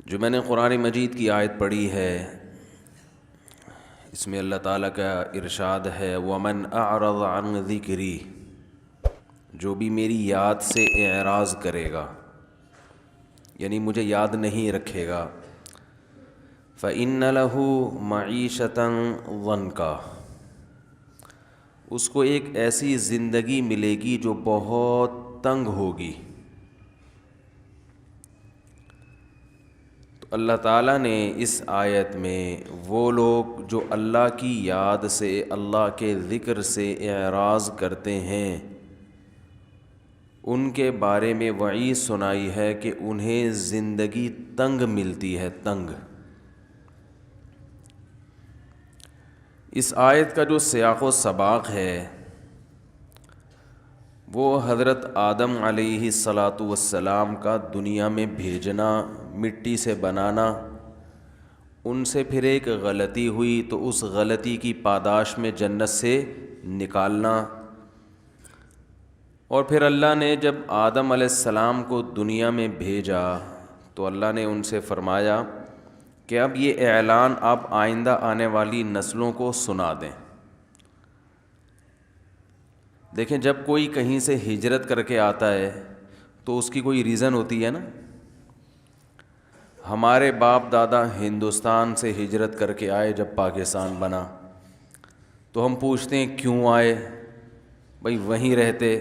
جو میں نے قرآن مجید کی آیت پڑھی ہے، اس میں اللہ تعالیٰ کا ارشاد ہے وَمَنْ أَعْرَضَ عَنْ ذِكْرِي، جو بھی میری یاد سے اعراض کرے گا، یعنی مجھے یاد نہیں رکھے گا، فَإِنَّ لَهُ مَعِيشَةً ضَنْكًا، اس کو ایک ایسی زندگی ملے گی جو بہت تنگ ہوگی۔ تو اللہ تعالیٰ نے اس آیت میں وہ لوگ جو اللہ کی یاد سے، اللہ کے ذکر سے اعراض کرتے ہیں، ان کے بارے میں وعید سنائی ہے کہ انہیں زندگی تنگ ملتی ہے، تنگ۔ اس آیت کا جو سیاق و سباق ہے وہ حضرت آدم علیہ الصلاۃ کا دنیا میں بھیجنا، مٹی سے بنانا، ان سے پھر ایک غلطی ہوئی تو اس غلطی کی پاداش میں جنت سے نکالنا، اور پھر اللہ نے جب آدم علیہ السلام کو دنیا میں بھیجا تو اللہ نے ان سے فرمایا کہ اب یہ اعلان آپ آئندہ آنے والی نسلوں کو سنا دیں۔ دیکھیں، جب کوئی کہیں سے ہجرت کر کے آتا ہے تو اس کی کوئی ریزن ہوتی ہے نا۔ ہمارے باپ دادا ہندوستان سے ہجرت کر کے آئے، جب پاکستان بنا تو ہم پوچھتے ہیں کیوں آئے؟ بھائی وہیں رہتے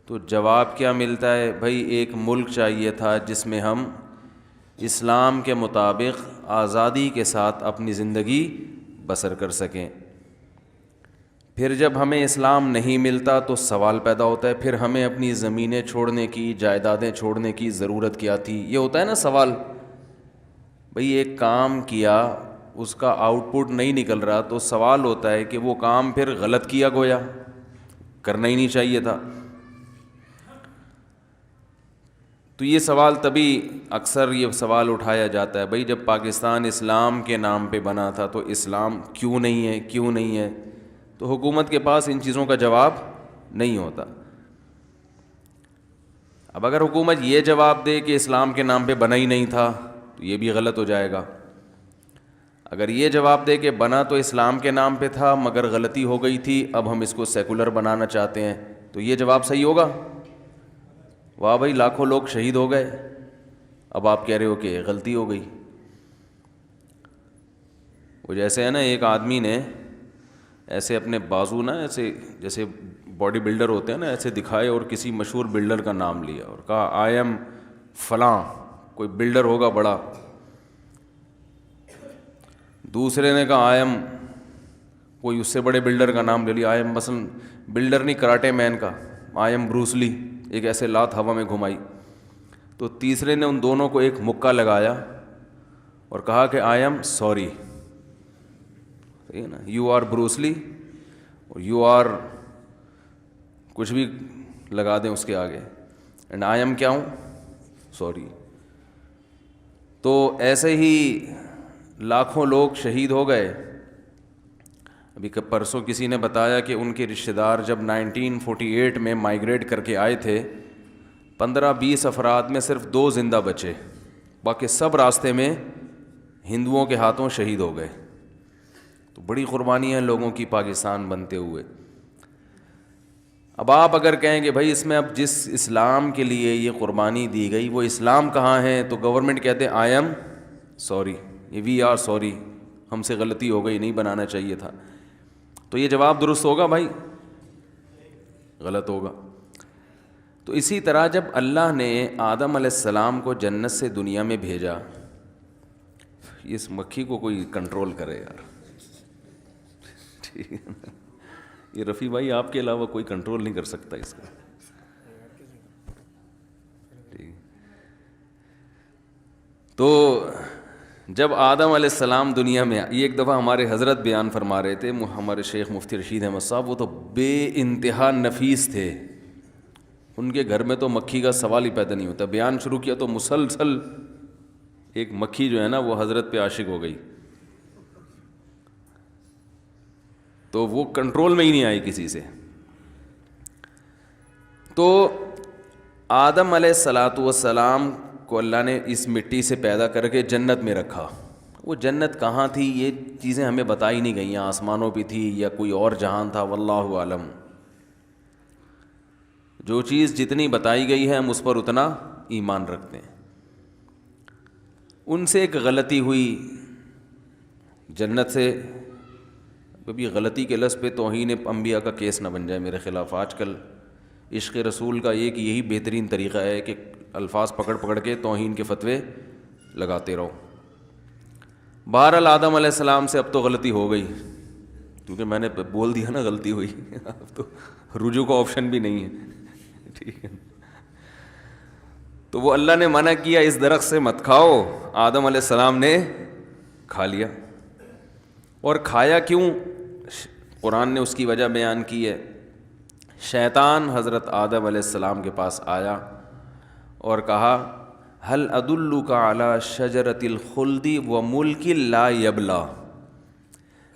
تو جواب کیا ملتا ہے؟ بھائی ایک ملک چاہیے تھا جس میں ہم اسلام کے مطابق آزادی کے ساتھ اپنی زندگی بسر کر سکیں۔ پھر جب ہمیں اسلام نہیں ملتا تو سوال پیدا ہوتا ہے پھر ہمیں اپنی زمینیں چھوڑنے کی، جائیدادیں چھوڑنے کی ضرورت کیا تھی؟ یہ ہوتا ہے نا سوال۔ بھئی ایک کام کیا، اس کا آؤٹ پٹ نہیں نکل رہا تو سوال ہوتا ہے کہ وہ کام پھر غلط کیا گویا، کرنا ہی نہیں چاہیے تھا۔ تو یہ سوال تبھی اکثر یہ سوال اٹھایا جاتا ہے، بھئی جب پاکستان اسلام کے نام پہ بنا تھا تو اسلام کیوں نہیں ہے، کیوں نہیں ہے؟ تو حکومت کے پاس ان چیزوں کا جواب نہیں ہوتا۔ اب اگر حکومت یہ جواب دے کہ اسلام کے نام پہ بنا ہی نہیں تھا تو یہ بھی غلط ہو جائے گا۔ اگر یہ جواب دے کہ بنا تو اسلام کے نام پہ تھا مگر غلطی ہو گئی تھی، اب ہم اس کو سیکولر بنانا چاہتے ہیں، تو یہ جواب صحیح ہوگا؟ واہ بھائی لاکھوں لوگ شہید ہو گئے، اب آپ کہہ رہے ہو کہ غلطی ہو گئی۔ وہ جیسے ہے نا، ایک آدمی نے ایسے اپنے بازو نا ایسے جیسے باڈی بلڈر ہوتے ہیں نا، ایسے دکھائے اور کسی مشہور بلڈر کا نام لیا اور کہا آئی ایم فلاں، کوئی بلڈر ہوگا بڑا۔ دوسرے نے کہا آئی ایم، کوئی اس سے بڑے بلڈر کا نام لے لیا، آئی ایم مثلا بلڈر نہیں، کراٹے مین کا، آئی ایم بروس لی، ایک ایسے لات ہوا میں گھمائی۔ تو تیسرے نے ان دونوں کو ایک مکہ لگایا اور کہا کہ آئی ایم سوری، ٹھیک ہے نا، یو آر بروس لی اور یو آر کچھ بھی لگا دیں اس کے آگے، اینڈ آئی ایم کیا ہوں؟ سوری۔ تو ایسے ہی لاکھوں لوگ شہید ہو گئے۔ ابھی پرسوں کسی نے بتایا کہ ان کے رشتہ دار جب 1948 میں مائیگریٹ کر کے آئے تھے، 15-20 افراد میں صرف 2 زندہ بچے، باقی سب راستے میں ہندوؤں کے ہاتھوں شہید ہو گئے۔ تو بڑی قربانی ہے لوگوں کی پاکستان بنتے ہوئے۔ اب آپ اگر کہیں کہ بھائی اس میں اب جس اسلام کے لیے یہ قربانی دی گئی وہ اسلام کہاں ہے، تو گورنمنٹ کہتے ہیں آئی ایم سوری، یہ وی آر سوری، ہم سے غلطی ہو گئی، نہیں بنانا چاہیے تھا۔ تو یہ جواب درست ہوگا بھائی؟ غلط ہوگا۔ تو اسی طرح جب اللہ نے آدم علیہ السلام کو جنت سے دنیا میں بھیجا، اس مکھی کو کوئی کنٹرول کرے یار، ٹھیک ہے نا؟ یہ رفیع بھائی آپ کے علاوہ کوئی کنٹرول نہیں کر سکتا اس کا، ٹھیک۔ تو جب آدم علیہ السلام دنیا میں یہ ایک دفعہ ہمارے حضرت بیان فرما رہے تھے، ہمارے شیخ مفتی رشید احمد صاحب، وہ تو بے انتہا نفیس تھے، ان کے گھر میں تو مکھی کا سوال ہی پیدا نہیں ہوتا۔ بیان شروع کیا تو مسلسل ایک مکھی جو ہے نا وہ حضرت پہ عاشق ہو گئی، تو وہ کنٹرول میں ہی نہیں آئی کسی سے۔ تو آدم علیہ السلام کو اللہ نے اس مٹی سے پیدا کر کے جنت میں رکھا. وہ جنت کہاں تھی یہ چیزیں ہمیں بتائی نہیں گئیں, آسمانوں پہ تھی یا کوئی اور جہان تھا, واللہ عالم. جو چیز جتنی بتائی گئی ہے ہم اس پر اتنا ایمان رکھتے ہیں. ان سے ایک غلطی ہوئی جنت سے. کبھی غلطی کے لفظ پہ توہین انبیاء کا کیس نہ بن جائے میرے خلاف. آج کل عشق رسول کا ایک یہی بہترین طریقہ ہے کہ الفاظ پکڑ پکڑ کے توہین کے فتوے لگاتے رہو. بہرحال آدم علیہ السلام سے اب تو غلطی ہو گئی, کیونکہ میں نے بول دیا نا غلطی ہوئی, اب تو رجوع کا آپشن بھی نہیں ہے. ٹھیک ہے, تو وہ اللہ نے منع کیا اس درخت سے مت کھاؤ, آدم علیہ السلام نے کھا لیا. اور کھایا کیوں؟ قرآن نے اس کی وجہ بیان کی ہے. شیطان حضرت آدم علیہ السلام کے پاس آیا اور کہا هل ادلک علی شجرۃ الخلد وملک لا یبلی,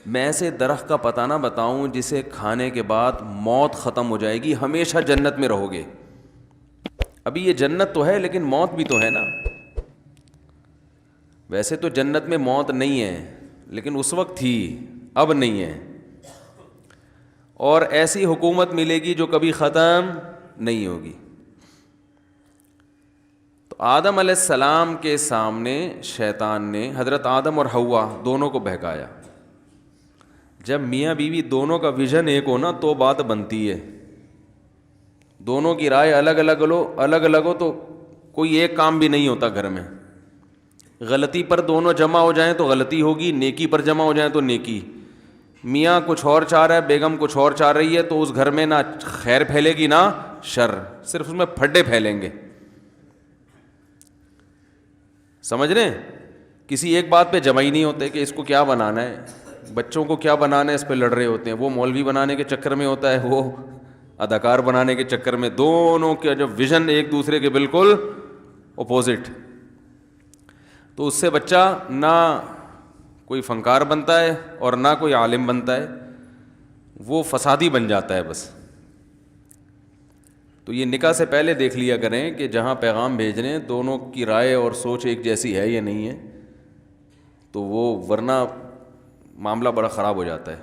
میں ایسے درخت کا پتہ نہ بتاؤں جسے کھانے کے بعد موت ختم ہو جائے گی, ہمیشہ جنت میں رہو گے. ابھی یہ جنت تو ہے لیکن موت بھی تو ہے نا. ویسے تو جنت میں موت نہیں ہے لیکن اس وقت تھی, اب نہیں ہے. اور ایسی حکومت ملے گی جو کبھی ختم نہیں ہوگی. تو آدم علیہ السلام کے سامنے شیطان نے حضرت آدم اور حوا دونوں کو بہکایا. جب میاں بیوی دونوں کا ویژن ایک ہو نا تو بات بنتی ہے. دونوں کی رائے الگ الگ ہو تو کوئی ایک کام بھی نہیں ہوتا گھر میں. غلطی پر دونوں جمع ہو جائیں تو غلطی ہوگی, نیکی پر جمع ہو جائیں تو نیکی. میاں کچھ اور چاہ رہا ہے, بیگم کچھ اور چاہ رہی ہے, تو اس گھر میں نہ خیر پھیلے گی نہ شر, صرف اس میں پھڈے پھیلیں گے. سمجھ رہے ہیں؟ کسی ایک بات پہ جمع ہی نہیں ہوتے کہ اس کو کیا بنانا ہے, بچوں کو کیا بنانا ہے, اس پہ لڑ رہے ہوتے ہیں. وہ مولوی بنانے کے چکر میں ہوتا ہے, وہ اداکار بنانے کے چکر میں. دونوں کے جو ویژن ایک دوسرے کے بالکل اپوزٹ. تو اس سے بچہ نہ کوئی فنکار بنتا ہے اور نہ کوئی عالم بنتا ہے, وہ فسادی بن جاتا ہے بس. تو یہ نکاح سے پہلے دیکھ لیا کریں کہ جہاں پیغام بھیج رہے ہیں دونوں کی رائے اور سوچ ایک جیسی ہے یا نہیں ہے, تو وہ ورنہ معاملہ بڑا خراب ہو جاتا ہے.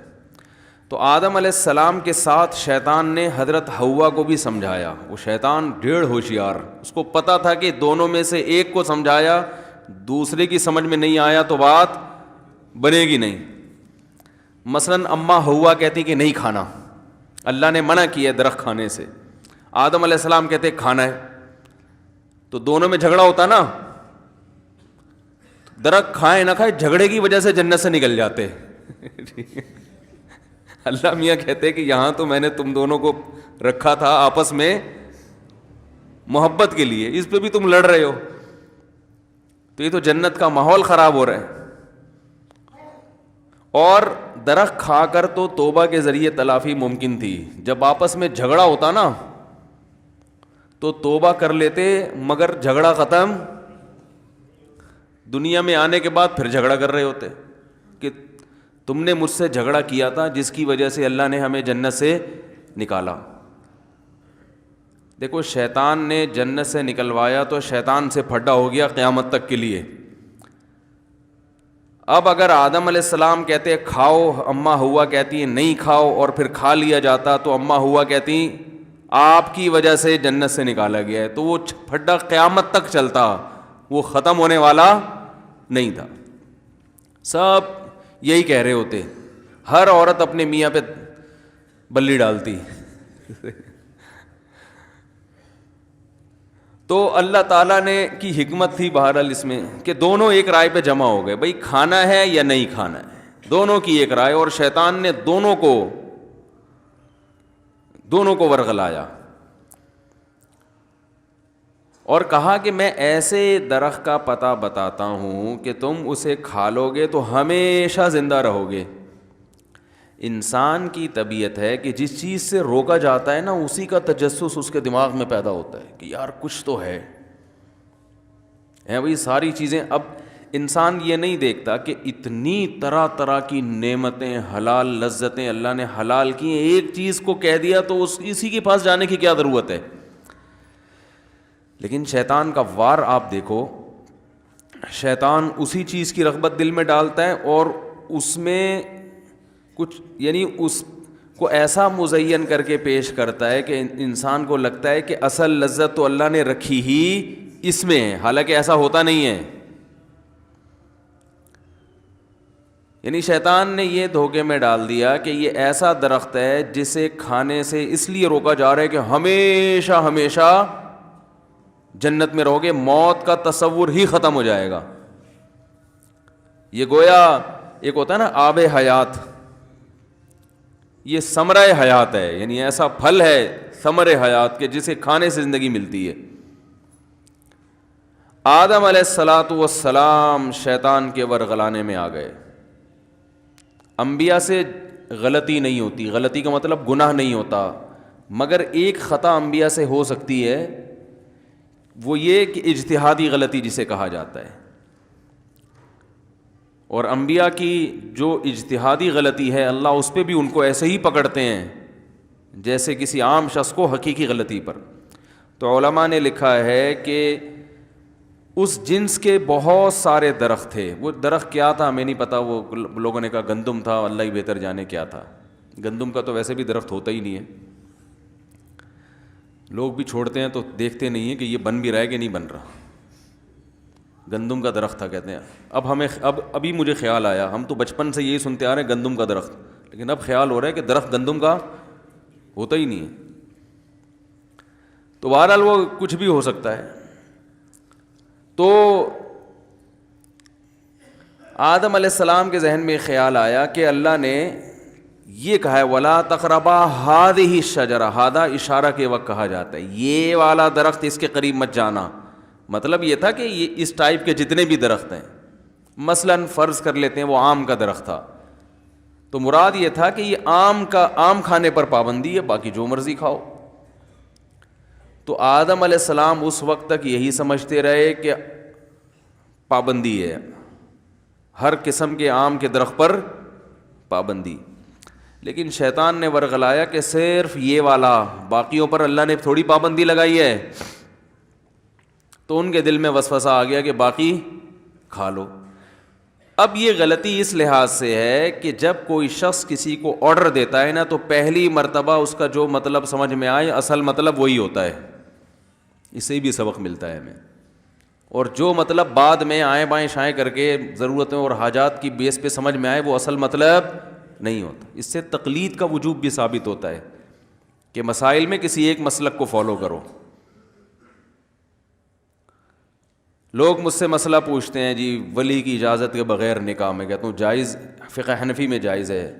تو آدم علیہ السلام کے ساتھ شیطان نے حضرت حوا کو بھی سمجھایا. وہ شیطان ڈیڑھ ہوشیار, اس کو پتہ تھا کہ دونوں میں سے ایک کو سمجھایا, دوسرے کی سمجھ میں نہیں آیا تو بات بنے گی نہیں. مثلاً اماں حوا کہتی کہ نہیں کھانا, اللہ نے منع کیا درخت کھانے سے. آدم علیہ السلام کہتے کھانا ہے, تو دونوں میں جھگڑا ہوتا نا. درخت کھائے نہ کھائے جھگڑے کی وجہ سے جنت سے نکل جاتے. اللہ میاں کہتے کہ یہاں تو میں نے تم دونوں کو رکھا تھا آپس میں محبت کے لیے, اس پہ بھی تم لڑ رہے ہو, تو یہ تو جنت کا ماحول خراب ہو رہا ہے. اور درخت کھا کر تو توبہ کے ذریعے تلافی ممکن تھی. جب آپس میں جھگڑا ہوتا نا تو توبہ کر لیتے, مگر جھگڑا ختم. دنیا میں آنے کے بعد پھر جھگڑا کر رہے ہوتے کہ تم نے مجھ سے جھگڑا کیا تھا جس کی وجہ سے اللہ نے ہمیں جنت سے نکالا. دیکھو شیطان نے جنت سے نکلوایا تو شیطان سے پھڈا ہو گیا قیامت تک کے لیے. اب اگر آدم علیہ السلام کہتے کھاؤ, اماں حوا کہتی ہیں نہیں کھاؤ, اور پھر کھا لیا جاتا تو اماں حوا کہتی آپ کی وجہ سے جنت سے نکالا گیا ہے, تو وہ پھڈا قیامت تک چلتا, وہ ختم ہونے والا نہیں تھا. سب یہی کہہ رہے ہوتے, ہر عورت اپنے میاں پہ بلی ڈالتی. تو اللہ تعالیٰ نے کی حکمت تھی بہرحال اس میں کہ دونوں ایک رائے پہ جمع ہو گئے, بھائی کھانا ہے یا نہیں کھانا ہے, دونوں کی ایک رائے. اور شیطان نے دونوں کو ورغلایا اور کہا کہ میں ایسے درخت کا پتہ بتاتا ہوں کہ تم اسے کھا لو گے تو ہمیشہ زندہ رہو گے. انسان کی طبیعت ہے کہ جس چیز سے روکا جاتا ہے نا اسی کا تجسس اس کے دماغ میں پیدا ہوتا ہے کہ یار کچھ تو ہے بھائی. ساری چیزیں, اب انسان یہ نہیں دیکھتا کہ اتنی طرح طرح کی نعمتیں, حلال لذتیں اللہ نے حلال کی ہیں, ایک چیز کو کہہ دیا تو اسی کے پاس جانے کی کیا ضرورت ہے. لیکن شیطان کا وار آپ دیکھو، شیطان اسی چیز کی رغبت دل میں ڈالتا ہے اور اس میں کچھ یعنی اس کو ایسا مزین کر کے پیش کرتا ہے کہ انسان کو لگتا ہے کہ اصل لذت تو اللہ نے رکھی ہی اس میں ہے، حالانکہ ایسا ہوتا نہیں ہے۔ یعنی شیطان نے یہ دھوکے میں ڈال دیا کہ یہ ایسا درخت ہے جسے کھانے سے اس لیے روکا جا رہا ہے کہ ہمیشہ ہمیشہ جنت میں رہو گے، موت کا تصور ہی ختم ہو جائے گا۔ یہ گویا ایک ہوتا ہے نا آب حیات، یہ ثمرہ حیات ہے، یعنی ایسا پھل ہے ثمر حیات کے جسے کھانے سے زندگی ملتی ہے۔ آدم علیہ الصلاۃ والسلام شیطان کے ورغلانے میں آ گئے۔ انبیاء سے غلطی نہیں ہوتی، غلطی کا مطلب گناہ نہیں ہوتا، مگر ایک خطا انبیاء سے ہو سکتی ہے، وہ یہ کہ اجتہادی غلطی جسے کہا جاتا ہے۔ اور انبیاء کی جو اجتہادی غلطی ہے اللہ اس پہ بھی ان کو ایسے ہی پکڑتے ہیں جیسے کسی عام شخص کو حقیقی غلطی پر۔ تو علماء نے لکھا ہے کہ اس جنس کے بہت سارے درخت تھے۔ وہ درخت کیا تھا ہمیں نہیں پتہ، وہ لوگوں نے کہا گندم تھا، اللہ ہی بہتر جانے کیا تھا۔ گندم کا تو ویسے بھی درخت ہوتا ہی نہیں ہے، لوگ بھی چھوڑتے ہیں تو دیکھتے نہیں ہیں کہ یہ بن بھی رہا ہے کہ نہیں بن رہا۔ گندم کا درخت تھا کہتے ہیں۔ ابھی مجھے خیال آیا، ہم تو بچپن سے یہی سنتے آ رہے ہیں گندم کا درخت، لیکن اب خیال ہو رہا ہے کہ درخت گندم کا ہوتا ہی نہیں ہے۔ تو بہرحال وہ کچھ بھی ہو سکتا ہے۔ تو آدم علیہ السلام کے ذہن میں خیال آیا کہ اللہ نے یہ کہا ہے وَلَا تَقْرَبَا هَٰذِهِ الشَّجَرَةَ، ہادہ اشارہ کے وقت کہا جاتا ہے یہ والا درخت اس کے قریب مت جانا۔ مطلب یہ تھا کہ یہ اس ٹائپ کے جتنے بھی درخت ہیں، مثلاً فرض کر لیتے ہیں وہ آم کا درخت تھا، تو مراد یہ تھا کہ یہ آم کھانے پر پابندی ہے، باقی جو مرضی کھاؤ۔ تو آدم علیہ السلام اس وقت تک یہی سمجھتے رہے کہ پابندی ہے، ہر قسم کے آم کے درخت پر پابندی۔ لیکن شیطان نے ورغلایا کہ صرف یہ والا، باقیوں پر اللہ نے تھوڑی پابندی لگائی ہے۔ تو ان کے دل میں وسوسہ آ گیا کہ باقی کھا لو۔ اب یہ غلطی اس لحاظ سے ہے کہ جب کوئی شخص کسی کو آرڈر دیتا ہے نا تو پہلی مرتبہ اس کا جو مطلب سمجھ میں آئے اصل مطلب وہی ہوتا ہے، اس سے بھی سبق ملتا ہے ہمیں۔ اور جو مطلب بعد میں آئیں بائیں شائیں کر کے ضرورتیں اور حاجات کی بیس پہ سمجھ میں آئے وہ اصل مطلب نہیں ہوتا۔ اس سے تقلید کا وجوب بھی ثابت ہوتا ہے کہ مسائل میں کسی ایک مسلک کو فالو کرو۔ لوگ مجھ سے مسئلہ پوچھتے ہیں جی ولی کی اجازت کے بغیر نکاح، میں کہتا ہوں جائز، فقہ حنفی میں جائز ہے۔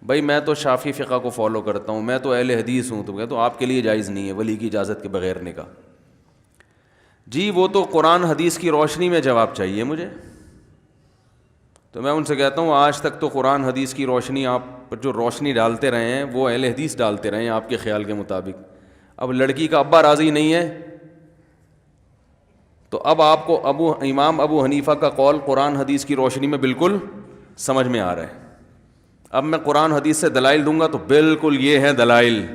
بھائی میں تو شافعی فقہ کو فالو کرتا ہوں، میں تو اہل حدیث ہوں، تو کہتا ہوں آپ کے لیے جائز نہیں ہے ولی کی اجازت کے بغیر نکاح۔ جی وہ تو قرآن حدیث کی روشنی میں جواب چاہیے مجھے، تو میں ان سے کہتا ہوں آج تک تو قرآن حدیث کی روشنی آپ پر جو روشنی ڈالتے رہے ہیں وہ اہل حدیث ڈالتے رہے ہیں آپ کے خیال کے مطابق۔ اب لڑکی کا ابا راضی نہیں ہے تو اب آپ کو امام ابو حنیفہ کا قول قرآن حدیث کی روشنی میں بالکل سمجھ میں آ رہا ہے۔ اب میں قرآن حدیث سے دلائل دوں گا تو بالکل یہ ہیں دلائل۔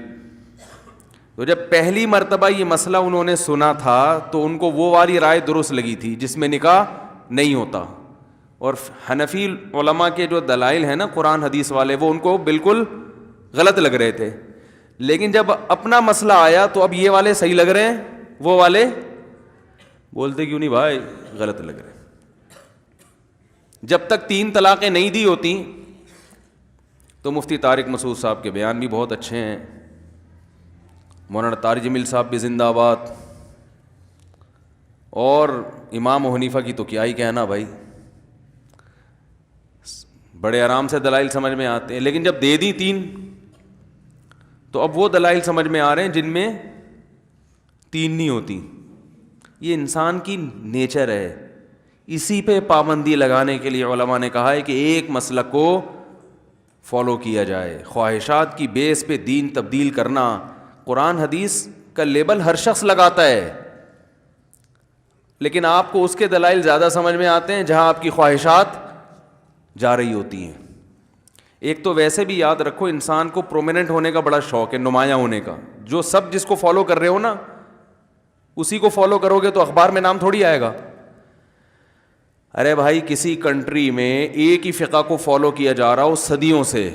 تو جب پہلی مرتبہ یہ مسئلہ انہوں نے سنا تھا تو ان کو وہ والی رائے درست لگی تھی جس میں نکاح نہیں ہوتا، اور حنفی علماء کے جو دلائل ہیں نا قرآن حدیث والے وہ ان کو بالکل غلط لگ رہے تھے۔ لیکن جب اپنا مسئلہ آیا تو اب یہ والے صحیح لگ رہے ہیں، وہ والے بولتے کیوں نہیں بھائی غلط لگ رہے۔ جب تک 3 طلاقیں نہیں دی ہوتی تو مفتی طارق مسعود صاحب کے بیان بھی بہت اچھے ہیں، مولانا طارق جمیل صاحب بھی زندہ آباد، اور امام حنیفہ کی تو کیا ہی کہنا بھائی، بڑے آرام سے دلائل سمجھ میں آتے ہیں۔ لیکن جب دے دی 3 تو اب وہ دلائل سمجھ میں آ رہے ہیں جن میں 3 نہیں ہوتی۔ یہ انسان کی نیچر ہے، اسی پہ پابندی لگانے کے لیے علماء نے کہا ہے کہ ایک مسلک کو فالو کیا جائے۔ خواہشات کی بیس پہ دین تبدیل کرنا، قرآن حدیث کا لیبل ہر شخص لگاتا ہے، لیکن آپ کو اس کے دلائل زیادہ سمجھ میں آتے ہیں جہاں آپ کی خواہشات جا رہی ہوتی ہیں۔ ایک تو ویسے بھی یاد رکھو انسان کو پرومیننٹ ہونے کا بڑا شوق ہے، نمایاں ہونے کا۔ جو سب جس کو فالو کر رہے ہو نا اسی کو فالو کرو گے تو اخبار میں نام تھوڑی آئے گا. ارے بھائی کسی کنٹری میں ایک ہی فقہ کو فالو کیا جا رہا ہو صدیوں سے,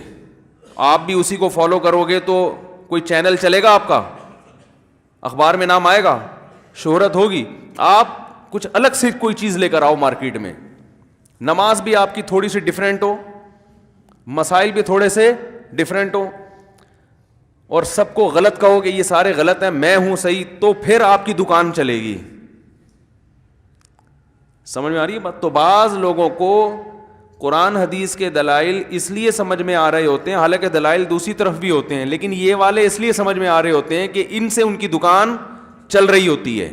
آپ بھی اسی کو فالو کرو گے تو کوئی چینل چلے گا آپ کا, اخبار میں نام آئے گا, شہرت ہوگی. آپ کچھ الگ سے کوئی چیز لے کر آؤ مارکیٹ میں, نماز بھی آپ کی تھوڑی سی ڈیفرنٹ ہو, مسائل بھی تھوڑے سے ڈیفرنٹ ہو, اور سب کو غلط کہو کہ یہ سارے غلط ہیں, میں ہوں صحیح, تو پھر آپ کی دکان چلے گی. سمجھ میں آ رہی ہے بات؟ تو بعض لوگوں کو قرآن حدیث کے دلائل اس لیے سمجھ میں آ رہے ہوتے ہیں, حالانکہ دلائل دوسری طرف بھی ہوتے ہیں, لیکن یہ والے اس لیے سمجھ میں آ رہے ہوتے ہیں کہ ان سے ان کی دکان چل رہی ہوتی ہے.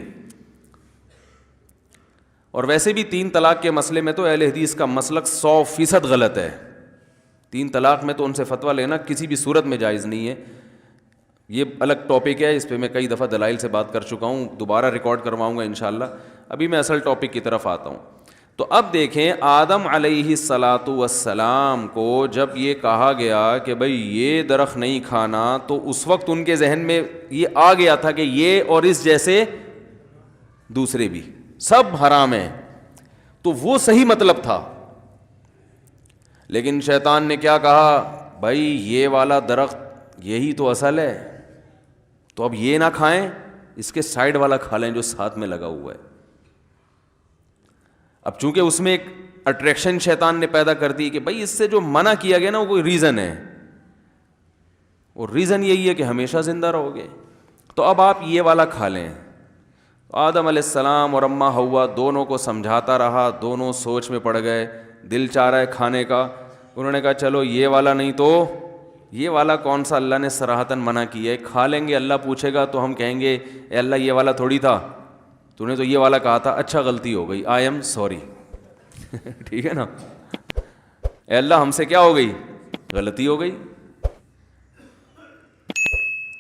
اور ویسے بھی 3 طلاق کے مسئلے میں تو اہل حدیث کا مسلک 100% غلط ہے. 3 طلاق میں تو ان سے فتویٰ لینا کسی بھی صورت میں جائز نہیں ہے. یہ الگ ٹاپک ہے, اس پہ میں کئی دفعہ دلائل سے بات کر چکا ہوں, دوبارہ ریکارڈ کرواؤں گا انشاءاللہ. ابھی میں اصل ٹاپک کی طرف آتا ہوں. تو اب دیکھیں, آدم علیہ الصلاۃ والسلام کو جب یہ کہا گیا کہ بھئی یہ درخت نہیں کھانا, تو اس وقت ان کے ذہن میں یہ آ گیا تھا کہ یہ اور اس جیسے دوسرے بھی سب حرام ہیں, تو وہ صحیح مطلب تھا. لیکن شیطان نے کیا کہا, بھائی یہ والا درخت یہی تو اصل ہے, تو اب یہ نہ کھائیں, اس کے سائیڈ والا کھا لیں جو ساتھ میں لگا ہوا ہے. اب چونکہ اس میں ایک اٹریکشن شیطان نے پیدا کر دی کہ بھائی اس سے جو منع کیا گیا نا وہ کوئی ریزن ہے, اور ریزن یہی ہے کہ ہمیشہ زندہ رہو گے, تو اب آپ یہ والا کھا لیں. آدم علیہ السلام اور اماں حوا دونوں کو سمجھاتا رہا, دونوں سوچ میں پڑ گئے, دل چاہ رہا ہے کھانے کا. انہوں نے کہا چلو یہ والا نہیں تو یہ والا کون سا اللہ نے صراحتاً منع کیا ہے, کھا لیں گے, اللہ پوچھے گا تو ہم کہیں گے اے اللہ یہ والا تھوڑی تھا, تو نے تو یہ والا کہا تھا, اچھا غلطی ہو گئی, آئی ایم سوری. ٹھیک ہے نا, اے اللہ ہم سے کیا ہو گئی, غلطی ہو گئی.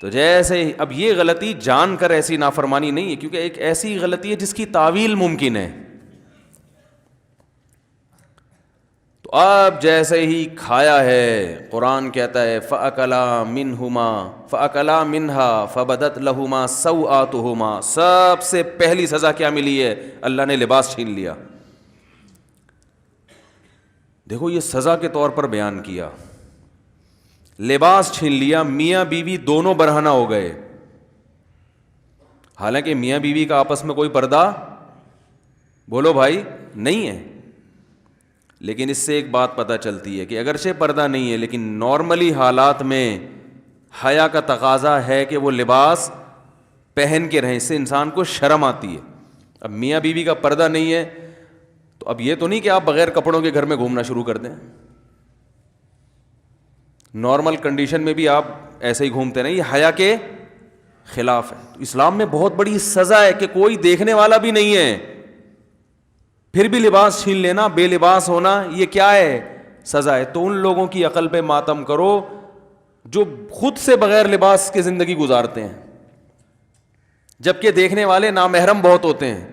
تو جیسے اب یہ غلطی جان کر ایسی نافرمانی نہیں ہے, کیونکہ ایک ایسی غلطی ہے جس کی تعویل ممکن ہے. تو اب جیسے ہی کھایا ہے, قرآن کہتا ہے فَأَكَلَا مِنْهَا فَبَدَتْ لَهُمَا سَوْآتُهُمَا, سب سے پہلی سزا کیا ملی ہے, اللہ نے لباس چھین لیا. دیکھو یہ سزا کے طور پر بیان کیا, لباس چھین لیا. میاں بیوی دونوں برہنہ ہو گئے, حالانکہ میاں بیوی کا آپس میں کوئی پردہ بولو بھائی نہیں ہے, لیکن اس سے ایک بات پتہ چلتی ہے کہ اگرچہ پردہ نہیں ہے لیکن نارملی حالات میں حیا کا تقاضا ہے کہ وہ لباس پہن کے رہیں, اس سے انسان کو شرم آتی ہے. اب میاں بیوی کا پردہ نہیں ہے تو اب یہ تو نہیں کہ آپ بغیر کپڑوں کے گھر میں گھومنا شروع کر دیں, نارمل کنڈیشن میں بھی آپ ایسے ہی گھومتے رہیں, یہ حیا کے خلاف ہے. اسلام میں بہت بڑی سزا ہے کہ کوئی دیکھنے والا بھی نہیں ہے, پھر بھی لباس چھین لینا, بے لباس ہونا, یہ کیا ہے, سزا ہے. تو ان لوگوں کی عقل پہ ماتم کرو جو خود سے بغیر لباس کے زندگی گزارتے ہیں, جبکہ دیکھنے والے نامحرم بہت ہوتے ہیں.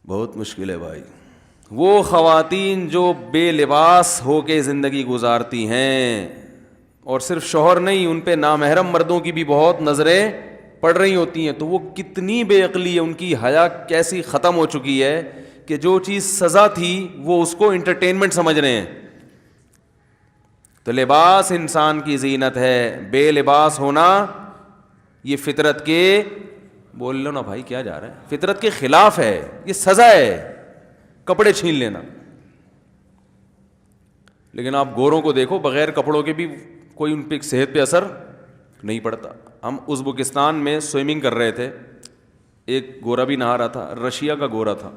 بہت مشکل ہے بھائی. وہ خواتین جو بے لباس ہو کے زندگی گزارتی ہیں, اور صرف شوہر نہیں, ان پہ نامحرم مردوں کی بھی بہت نظریں پڑ رہی ہوتی ہیں, تو وہ کتنی بے عقلی ہے, ان کی حیا کیسی ختم ہو چکی ہے کہ جو چیز سزا تھی وہ اس کو انٹرٹینمنٹ سمجھ رہے ہیں. تو لباس انسان کی زینت ہے, بے لباس ہونا یہ فطرت کے, بول لو نا بھائی کیا جا رہا ہے, فطرت کے خلاف ہے, یہ سزا ہے کپڑے چھین لینا. لیکن آپ گوروں کو دیکھو, بغیر کپڑوں کے بھی کوئی ان پہ صحت پہ اثر نہیں پڑتا. ہم ازبکستان میں سوئمنگ کر رہے تھے, ایک گورا بھی نہا رہا تھا, رشیا کا گورا تھا,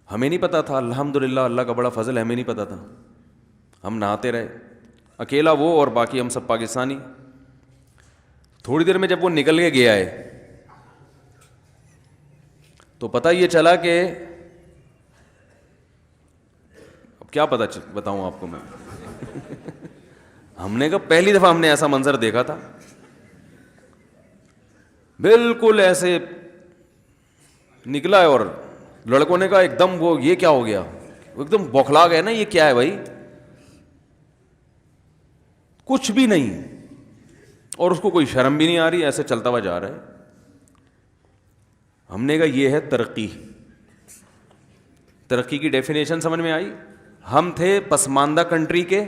ہمیں نہیں پتا تھا, الحمدللہ اللہ کا بڑا فضل ہے, ہمیں نہیں پتا تھا, ہم نہاتے رہے, اکیلا وہ اور باقی ہم سب پاکستانی. تھوڑی دیر میں جب وہ نکل کے گیا ہے تو پتہ یہ چلا کہ اب کیا پتہ بتاؤں آپ کو میں. ہم نے کہا پہلی دفعہ ہم نے ایسا منظر دیکھا تھا, بالکل ایسے نکلا ہے, اور لڑکوں نے کہا ایک دم وہ یہ کیا ہو گیا, وہ ایک دم بوکھلا گئے نا, یہ کیا ہے بھائی, کچھ بھی نہیں. اور اس کو کوئی شرم بھی نہیں آ رہی, ایسے چلتا ہوا جا رہا ہے. ہم نے کہا یہ ہے ترقی. ترقی کی ڈیفینیشن سمجھ میں آئی؟ ہم تھے پسماندہ کنٹری کے,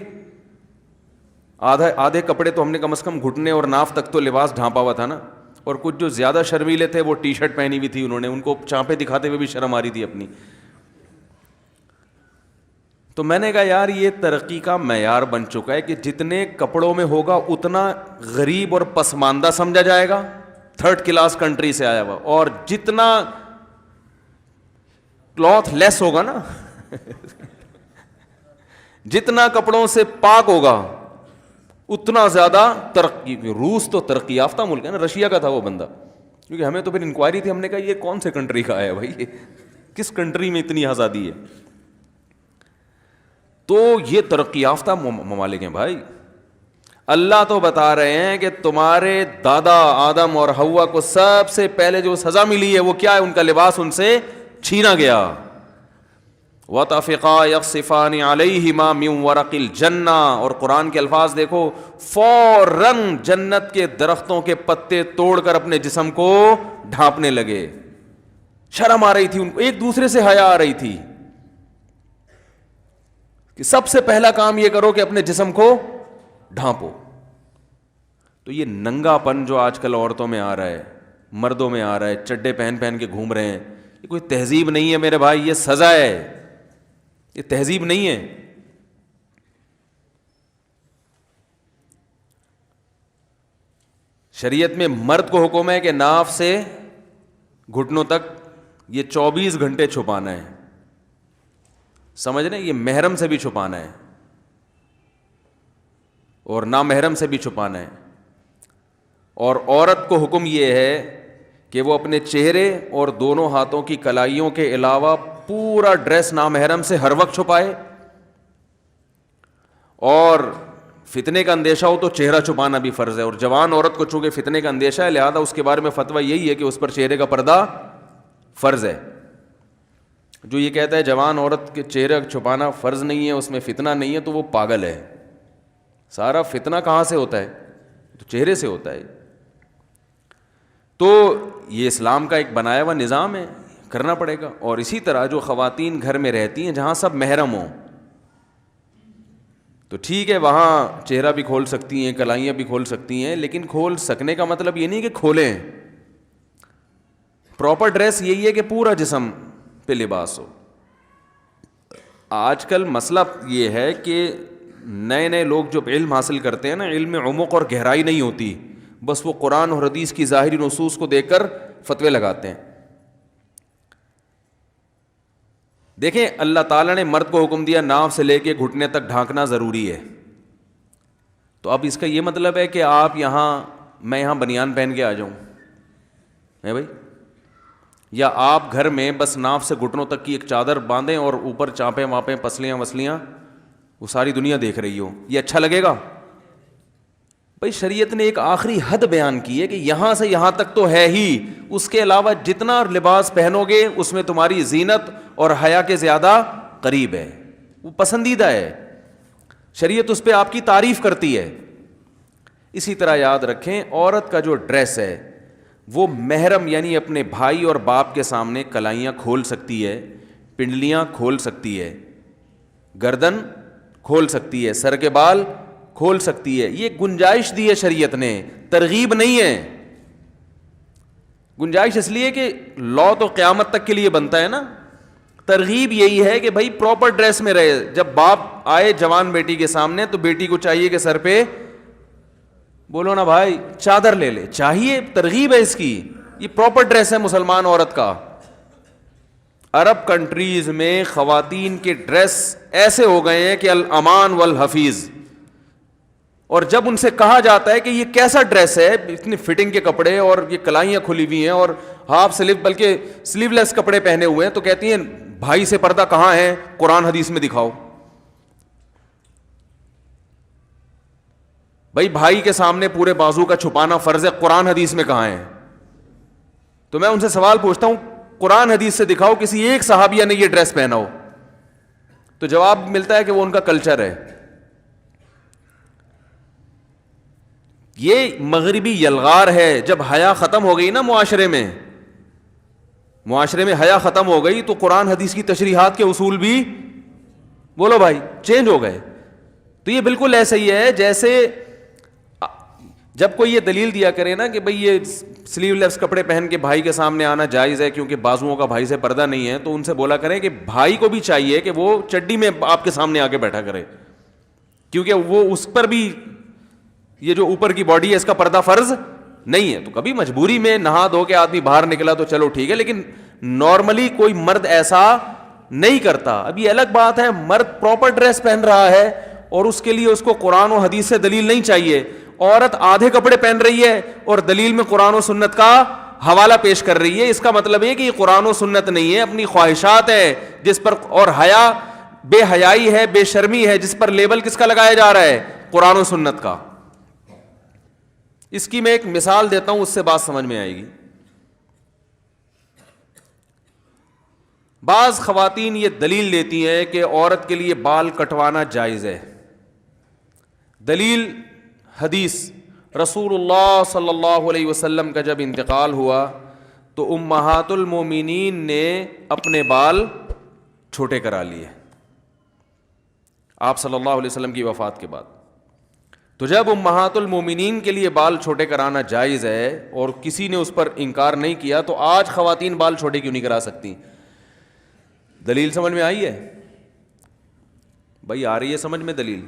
آدھے کپڑے تو ہم نے کم از کم گھٹنے اور ناف تک تو لباس ڈھانپا ہوا تھا نا, اور کچھ جو زیادہ شرمیلے تھے وہ ٹی شرٹ پہنی ہوئی تھی انہوں نے, ان کو چانپیں دکھاتے ہوئے بھی شرم آ رہی تھی اپنی. تو میں نے کہا یار یہ ترقی کا معیار بن چکا ہے کہ جتنے کپڑوں میں ہوگا اتنا غریب اور پسماندہ سمجھا جائے گا, تھرڈ کلاس کنٹری سے آیا ہوا, اور جتنا کلوتھ لیس ہوگا نا جتنا کپڑوں سے پاک ہوگا اتنا زیادہ ترقی. روس تو ترقی یافتہ ملک ہے نا, رشیا کا تھا وہ بندہ, کیونکہ ہمیں تو پھر انکوائری تھی, ہم نے کہا یہ کون سے کنٹری کا آیا بھائی, یہ کس کنٹری میں اتنی آزادی ہے. تو یہ ترقی یافتہ ممالک ہیں بھائی. اللہ تو بتا رہے ہیں کہ تمہارے دادا آدم اور حوا کو سب سے پہلے جو سزا ملی ہے وہ کیا ہے, ان کا لباس ان سے چھینا گیا. وَطَفِقَا يَخْصِفَانِ عَلَيْهِمَا مِنْ وَرَقِ الْجَنَّةِ, اور قرآن کے الفاظ دیکھو, فوراً جنت کے درختوں کے پتے توڑ کر اپنے جسم کو ڈھانپنے لگے. شرم آ رہی تھی ان کو, ایک دوسرے سے حیا آ رہی تھی کہ سب سے پہلا کام یہ کرو کہ اپنے جسم کو ڈھانپو. تو یہ ننگا پن جو آج کل عورتوں میں آ رہا ہے, مردوں میں آ رہا ہے, چڈے پہن پہن کے گھوم رہے ہیں, یہ کوئی تہذیب نہیں ہے میرے بھائی, یہ سزا ہے, یہ تہذیب نہیں ہے. شریعت میں مرد کو حکم ہے کہ ناف سے گھٹنوں تک یہ 24 گھنٹے چھپانا ہے, سمجھ رہے ہیں, یہ محرم سے بھی چھپانا ہے اور نامحرم سے بھی چھپانا ہے. اور عورت کو حکم یہ ہے کہ وہ اپنے چہرے اور دونوں ہاتھوں کی کلائیوں کے علاوہ پورا ڈریس نامحرم سے ہر وقت چھپائے, اور فتنے کا اندیشہ ہو تو چہرہ چھپانا بھی فرض ہے. اور جوان عورت کو چونکہ فتنے کا اندیشہ ہے لہذا اس کے بارے میں فتویٰ یہی ہے کہ اس پر چہرے کا پردہ فرض ہے. جو یہ کہتا ہے جوان عورت کے چہرہ چھپانا فرض نہیں ہے, اس میں فتنہ نہیں ہے, تو وہ پاگل ہے. سارا فتنہ کہاں سے ہوتا ہے؟ تو چہرے سے ہوتا ہے. تو یہ اسلام کا ایک بنایا ہوا نظام ہے, کرنا پڑے گا. اور اسی طرح جو خواتین گھر میں رہتی ہیں جہاں سب محرم ہوں تو ٹھیک ہے, وہاں چہرہ بھی کھول سکتی ہیں, کلائیاں بھی کھول سکتی ہیں, لیکن کھول سکنے کا مطلب یہ نہیں کہ کھولیں. پراپر ڈریس یہی ہے کہ پورا جسم پہ لباس ہو. آج کل مسئلہ یہ ہے کہ نئے نئے لوگ جو علم حاصل کرتے ہیں نا, علم میں عمق اور گہرائی نہیں ہوتی, بس وہ قرآن اور حدیث کی ظاہری نصوص کو دیکھ کر فتوے لگاتے ہیں. دیکھیں اللہ تعالیٰ نے مرد کو حکم دیا ناف سے لے کے گھٹنے تک ڈھانکنا ضروری ہے, تو اب اس کا یہ مطلب ہے کہ آپ میں یہاں بنیان پہن کے آ جاؤں ہے بھائی, یا آپ گھر میں بس ناف سے گھٹنوں تک کی ایک چادر باندھیں اور اوپر چانپیں واپیں پسلیاں وسلیاں وہ ساری دنیا دیکھ رہی ہو, یہ اچھا لگے گا؟ بھائی شریعت نے ایک آخری حد بیان کی ہے کہ یہاں سے یہاں تک تو ہے ہی, اس کے علاوہ جتنا لباس پہنو گے اس میں تمہاری زینت اور حیا کے زیادہ قریب ہے, وہ پسندیدہ ہے, شریعت اس پہ آپ کی تعریف کرتی ہے. اسی طرح یاد رکھیں عورت کا جو ڈریس ہے وہ محرم یعنی اپنے بھائی اور باپ کے سامنے کلائیاں کھول سکتی ہے, پنڈلیاں کھول سکتی ہے, گردن کھول سکتی ہے, سر کے بال کھول سکتی ہے. یہ گنجائش دی ہے شریعت نے, ترغیب نہیں ہے. گنجائش اس لیے کہ لا تو قیامت تک کے لیے بنتا ہے نا, ترغیب یہی ہے کہ بھائی پراپر ڈریس میں رہے. جب باپ آئے جوان بیٹی کے سامنے تو بیٹی کو چاہیے کہ سر پہ بولو نا بھائی چادر لے لے, چاہیے, ترغیب ہے اس کی. یہ پراپر ڈریس ہے مسلمان عورت کا. عرب کنٹریز میں خواتین کے ڈریس ایسے ہو گئے ہیں کہ الامان والحفیظ, اور جب ان سے کہا جاتا ہے کہ یہ کیسا ڈریس ہے, اتنی فٹنگ کے کپڑے اور یہ کلائیاں کھلی ہوئی ہیں اور ہاف سلیو بلکہ سلیو لیس کپڑے پہنے ہوئے ہیں, تو کہتی ہیں بھائی سے پردہ کہاں ہے, قرآن حدیث میں دکھاؤ. بھائی بھائی کے سامنے پورے بازو کا چھپانا فرض ہے, قرآن حدیث میں کہاں ہے؟ تو میں ان سے سوال پوچھتا ہوں, قرآن حدیث سے دکھاؤ کسی ایک صحابیہ نے یہ ڈریس پہنا ہو. تو جواب ملتا ہے کہ وہ ان کا کلچر ہے. یہ مغربی یلغار ہے. جب حیا ختم ہو گئی نا معاشرے میں حیا ختم ہو گئی تو قرآن حدیث کی تشریحات کے اصول بھی بولو بھائی چینج ہو گئے. تو یہ بالکل ایسا ہی ہے جیسے جب کوئی یہ دلیل دیا کرے نا کہ بھئی یہ سلیو لیس کپڑے پہن کے بھائی کے سامنے آنا جائز ہے کیونکہ بازوؤں کا بھائی سے پردہ نہیں ہے, تو ان سے بولا کریں کہ بھائی کو بھی چاہیے کہ وہ چڈی میں آپ کے سامنے آ کے بیٹھا کرے, کیونکہ وہ اس پر بھی یہ جو اوپر کی باڈی ہے اس کا پردہ فرض نہیں ہے. تو کبھی مجبوری میں نہا دھو کے آدمی باہر نکلا تو چلو ٹھیک ہے, لیکن نارملی کوئی مرد ایسا نہیں کرتا. اب یہ الگ بات ہے مرد پراپر ڈریس پہن رہا ہے اور اس کے لیے اس کو قرآن و حدیث سے دلیل نہیں چاہیے. عورت آدھے کپڑے پہن رہی ہے اور دلیل میں قرآن و سنت کا حوالہ پیش کر رہی ہے, اس کا مطلب ہے کہ یہ قرآن و سنت نہیں ہے, اپنی خواہشات ہے جس پر, اور حیا بے حیائی ہے, بے شرمی ہے, جس پر لیبل کس کا لگایا جا رہا ہے, قرآن و سنت کا. اس کی میں ایک مثال دیتا ہوں, اس سے بات سمجھ میں آئے گی. بعض خواتین یہ دلیل دیتی ہیں کہ عورت کے لیے بال کٹوانا جائز ہے. دلیل حدیث, رسول اللہ صلی اللہ علیہ وسلم کا جب انتقال ہوا تو امہات المومنین نے اپنے بال چھوٹے کرا لیے آپ صلی اللہ علیہ وسلم کی وفات کے بعد. تو جب امہات المومنین کے لیے بال چھوٹے کرانا جائز ہے اور کسی نے اس پر انکار نہیں کیا, تو آج خواتین بال چھوٹے کیوں نہیں کرا سکتی؟ دلیل سمجھ میں آئی ہے بھائی؟ آ رہی ہے سمجھ میں دلیل؟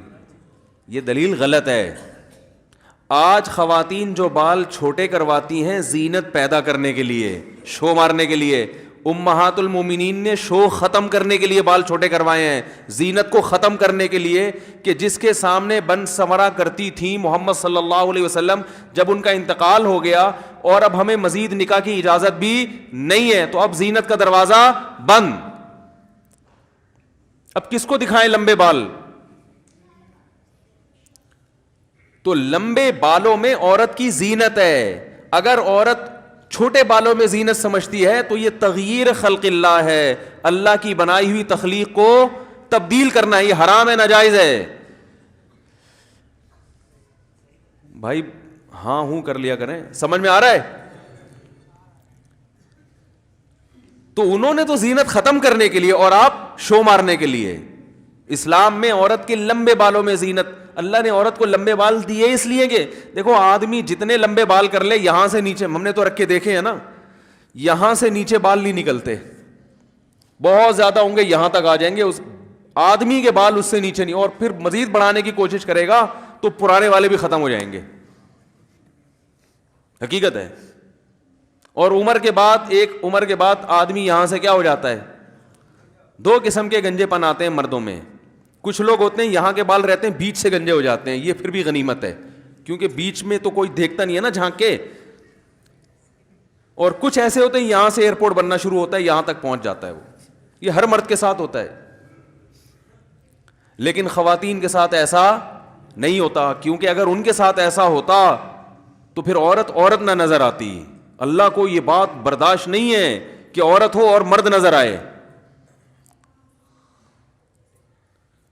یہ دلیل غلط ہے. آج خواتین جو بال چھوٹے کرواتی ہیں زینت پیدا کرنے کے لیے, شو مارنے کے لیے. امہات المومنین نے شو ختم کرنے کے لیے بال چھوٹے کروائے ہیں, زینت کو ختم کرنے کے لیے, کہ جس کے سامنے بن سمرا کرتی تھیں محمد صلی اللہ علیہ وسلم, جب ان کا انتقال ہو گیا اور اب ہمیں مزید نکاح کی اجازت بھی نہیں ہے, تو اب زینت کا دروازہ بند. اب کس کو دکھائیں لمبے بال؟ تو لمبے بالوں میں عورت کی زینت ہے. اگر عورت چھوٹے بالوں میں زینت سمجھتی ہے تو یہ تغییر خلق اللہ ہے, اللہ کی بنائی ہوئی تخلیق کو تبدیل کرنا, یہ حرام ہے, ناجائز ہے. بھائی ہاں ہوں کر لیا کریں, سمجھ میں آ رہا ہے؟ تو انہوں نے تو زینت ختم کرنے کے لیے اور آپ شو مارنے کے لیے. اسلام میں عورت کے لمبے بالوں میں زینت, اللہ نے عورت کو لمبے بال دیے اس لیے کہ دیکھو آدمی جتنے لمبے بال کر لے, یہاں سے نیچے, ہم نے تو رکھ کے دیکھے ہیں نا, یہاں سے نیچے بال نہیں نکلتے, بہت زیادہ ہوں گے یہاں تک آ جائیں گے, اس آدمی کے بال اس سے نیچے نہیں, اور پھر مزید بڑھانے کی کوشش کرے گا تو پرانے والے بھی ختم ہو جائیں گے. حقیقت ہے. اور ایک عمر کے بعد آدمی یہاں سے کیا ہو جاتا ہے, دو قسم کے گنجے پن آتے ہیں مردوں میں. کچھ لوگ ہوتے ہیں یہاں کے بال رہتے ہیں, بیچ سے گنجے ہو جاتے ہیں, یہ پھر بھی غنیمت ہے کیونکہ بیچ میں تو کوئی دیکھتا نہیں ہے نا جھانک کے. اور کچھ ایسے ہوتے ہیں یہاں سے ایئرپورٹ بننا شروع ہوتا ہے, یہاں تک پہنچ جاتا ہے. وہ یہ ہر مرد کے ساتھ ہوتا ہے, لیکن خواتین کے ساتھ ایسا نہیں ہوتا, کیونکہ اگر ان کے ساتھ ایسا ہوتا تو پھر عورت نہ نظر آتی. اللہ کو یہ بات برداشت نہیں ہے کہ عورت ہو اور مرد نظر آئے.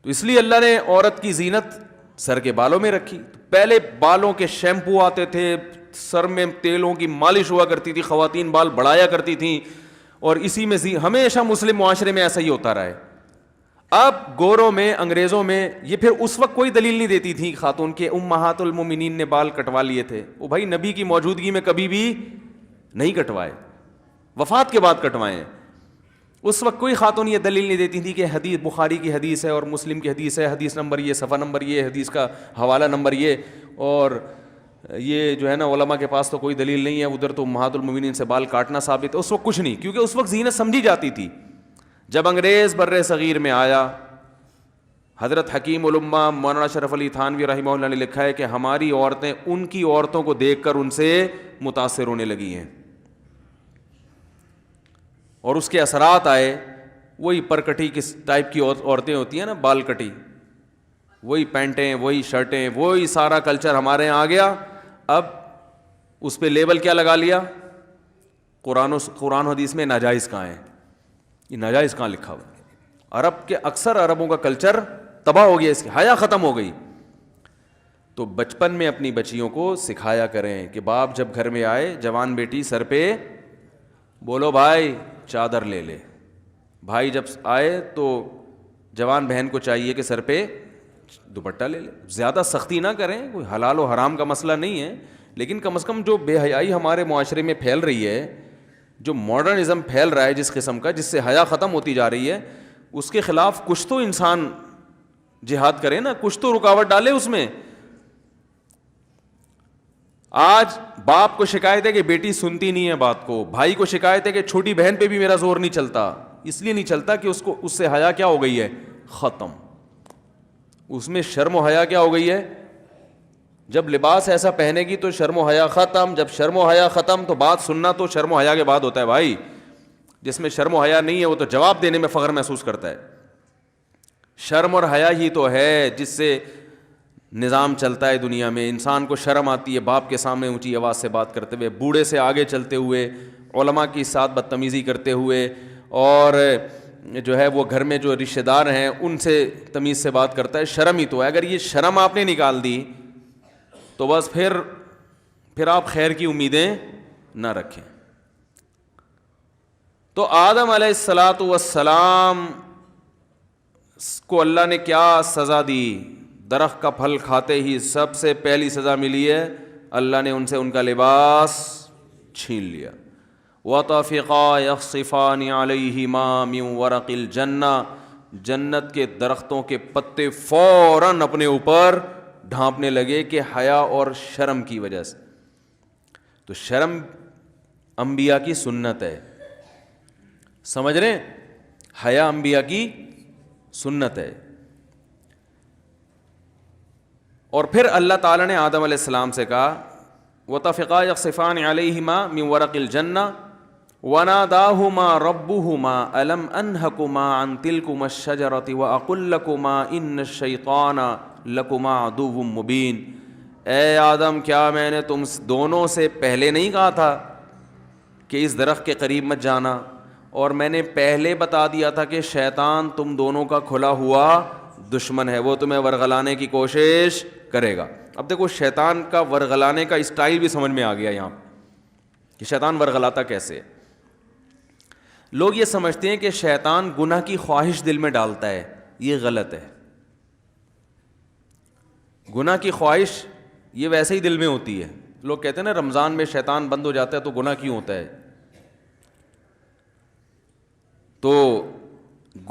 تو اس لیے اللہ نے عورت کی زینت سر کے بالوں میں رکھی. پہلے بالوں کے شیمپو آتے تھے, سر میں تیلوں کی مالش ہوا کرتی تھی, خواتین بال بڑھایا کرتی تھیں, اور اسی میں ہمیشہ مسلم معاشرے میں ایسا ہی ہوتا رہا ہے. اب گوروں میں, انگریزوں میں, یہ پھر اس وقت کوئی دلیل نہیں دیتی تھی خاتون کے امہات المومنین نے بال کٹوا لیے تھے. وہ بھائی نبی کی موجودگی میں کبھی بھی نہیں کٹوائے, وفات کے بعد کٹوائے ہیں. اس وقت کوئی خاتون یہ دلیل نہیں دیتی تھی کہ حدیث بخاری کی حدیث ہے اور مسلم کی حدیث ہے, حدیث نمبر یہ, صفحہ نمبر یہ, حدیث کا حوالہ نمبر یہ, اور یہ جو ہے نا علماء کے پاس تو کوئی دلیل نہیں ہے, ادھر تو امہات المومنین سے بال کاٹنا ثابت ہے. اس وقت کچھ نہیں, کیونکہ اس وقت زینت سمجھی جاتی تھی. جب انگریز بر صغیر میں آیا, حضرت حکیم الامہ مولانا اشرف علی تھانوی رحمہ اللہ نے لکھا ہے کہ ہماری عورتیں ان کی عورتوں کو دیکھ کر ان سے متاثر ہونے لگی ہیں, اور اس کے اثرات آئے. وہی پرکٹی کس ٹائپ کی عورتیں ہوتی ہیں نا, بال کٹی, وہی پینٹیں, وہی شرٹیں, وہی سارا کلچر ہمارے یہاں آ گیا. اب اس پہ لیبل کیا لگا لیا, قرآن حدیث میں ناجائز کہاں ہے, یہ ناجائز کہاں لکھا ہوا. عرب کے اکثر عربوں کا کلچر تباہ ہو گیا, اس کی حیا ختم ہو گئی. تو بچپن میں اپنی بچیوں کو سکھایا کریں کہ باپ جب گھر میں آئے جوان بیٹی سر پہ بولو بھائی چادر لے لے، بھائی جب آئے تو جوان بہن کو چاہیے کہ سر پہ دوپٹہ لے لے. زیادہ سختی نہ کریں، کوئی حلال و حرام کا مسئلہ نہیں ہے، لیکن کم از کم جو بے حیائی ہمارے معاشرے میں پھیل رہی ہے، جو ماڈرنزم پھیل رہا ہے جس قسم کا، جس سے حیا ختم ہوتی جا رہی ہے، اس کے خلاف کچھ تو انسان جہاد کرے نا، کچھ تو رکاوٹ ڈالے اس میں. آج باپ کو شکایت ہے کہ بیٹی سنتی نہیں ہے بات کو، بھائی کو شکایت ہے کہ چھوٹی بہن پہ بھی میرا زور نہیں چلتا. اس لیے نہیں چلتا کہ اس سے حیا کیا ہو گئی ہے؟ ختم. اس میں شرم و حیا کیا ہو گئی ہے؟ جب لباس ایسا پہنے گی تو شرم و حیا ختم، جب شرم و حیا ختم تو بات سننا تو شرم و حیا کے بعد ہوتا ہے بھائی. جس میں شرم و حیا نہیں ہے وہ تو جواب دینے میں فخر محسوس کرتا ہے. شرم اور حیا ہی تو ہے جس سے نظام چلتا ہے دنیا میں. انسان کو شرم آتی ہے باپ کے سامنے اونچی آواز سے بات کرتے ہوئے، بوڑھے سے آگے چلتے ہوئے، علماء کے ساتھ بدتمیزی کرتے ہوئے، اور جو ہے وہ گھر میں جو رشتہ دار ہیں ان سے تمیز سے بات کرتا ہے. شرم ہی تو ہے. اگر یہ شرم آپ نے نکال دی تو بس پھر آپ خیر کی امیدیں نہ رکھیں. تو آدم علیہ الصلاۃ والسلام کو اللہ نے کیا سزا دی؟ درخت کا پھل کھاتے ہی سب سے پہلی سزا ملی ہے، اللہ نے ان سے ان کا لباس چھین لیا. وَطَفِقَا يَخْصِفَانِ عَلَيْهِمَا مِنْ وَرَقِ الْجَنَّةِ، جنت کے درختوں کے پتے فوراً اپنے اوپر ڈھانپنے لگے کہ حیا اور شرم کی وجہ سے. تو شرم انبیاء کی سنت ہے، سمجھ رہے ہیں؟ حیا انبیاء کی سنت ہے. اور پھر اللہ تعالیٰ نے آدم علیہ السلام سے کہا وَطَفِقَا يَخْصِفَانِ عَلَيْهِمَا مِنْ وَرَقِ الْجَنَّةِ وَنَادَاهُمَا رَبُّهُمَا أَلَمْ أَنْهَكُمَا عَنْ تِلْكُمَا الشَّجَرَةِ وَأَقُلْ لَكُمَا إِنَّ الشَّيْطَانَ لَكُمَا عَدُوٌّ مُّبِينٌ. اے آدم کیا میں نے تم دونوں سے پہلے نہیں کہا تھا کہ اس درخت کے قریب مت جانا؟ اور میں نے پہلے بتا دیا تھا کہ شیطان تم دونوں کا کھلا ہوا دشمن ہے، وہ تمہیں ورغلانے کی کوشش کرے گا. اب دیکھو شیطان کا ورغلانے کا اسٹائل بھی سمجھ میں آ گیا یہاں کہ شیطان ورغلاتا کیسے ہے. لوگ یہ سمجھتے ہیں کہ شیطان گناہ کی خواہش دل میں ڈالتا ہے، یہ غلط ہے. گناہ کی خواہش یہ ویسے ہی دل میں ہوتی ہے. لوگ کہتے ہیں نا رمضان میں شیطان بند ہو جاتا ہے تو گناہ کیوں ہوتا ہے؟ تو